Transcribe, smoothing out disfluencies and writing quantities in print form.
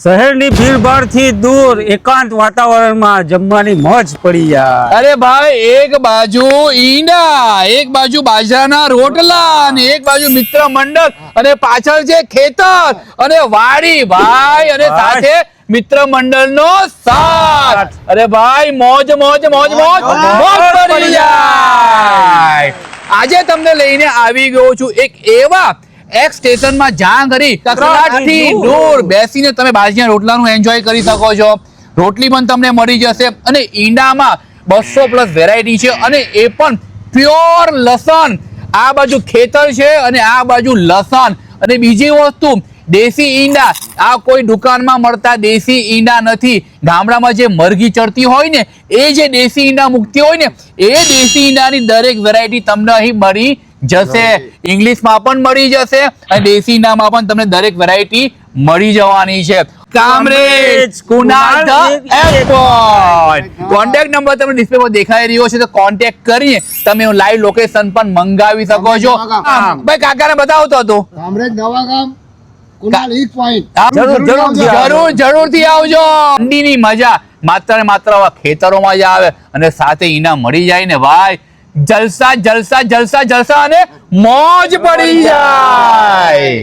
શહેરની ભીડભાડથી દૂર એકાંત વાતાવરણમાં જમવાની મોજ પડી જાય। અરે ભાઈ, એક બાજુ ઈંડા, એક બાજુ બાજરાના રોટલા અને એક બાજુ મિત્ર મંડળ અને પાછળ છે ખેતર અને વાડી ભાઈ અને સાથે મિત્ર મંડળનો સાથ। અરે ભાઈ, મોજ મોજ મોજ મોજ મોજ પડી જાય। આજે તમને લઈને આવી ગયો છું એક એવા એક સ્ટેશનમાં જ્યાં ઘડી કકળાટથી દૂર બેસીને તમે બાજરીના રોટલાનું એન્જોય કરી શકો છો। રોટલી પણ તમને મળી જશે અને ઈંડામાં 200+ વેરાયટી છે અને એ પણ પ્યોર લસણ। આ બાજુ ખેતર છે અને આ બાજુ લસણ અને બીજી વસ્તુ દેશી ઈંડા। આ કોઈ દુકાનમાં મળતા દેશી ઈંડા નથી। ગામડામાં જે મરઘી ચડતી હોય ને એ જે દેશી ઈંડા મૂકતી હોય ને એ દેશી ઈંડાની દરેક વેરાયટી તમને અહીં મળી જશે। ઇંગ્લિશમાં પણ મળી જશે અને દેશી ઈંડામાં પણ તમને દરેક વેરાયટી મળી જવાની છે। Kamrej Kunal the airport. Contact number તમને ડિસ્પ્લે પર દેખાઈ રહ્યો છે તો કોન્ટેક્ટ કરીને તમે લાઈવ લોકેશન પણ મંગાવી શકો છો। ભાઈ, કાકાને બતાવતો હતો કામરેજ નવા ગામ કુનાલ ઈક પોઈન્ટ જરૂરથી આવજો। ઠંડીની મજા માત્ર ને માત્ર ખેતરોમાં જ આવે અને સાથે ઈંડા મળી જાય ને ભાઈ, જલસા જલસા જલસા જલસા અને મોજ પડી જાય।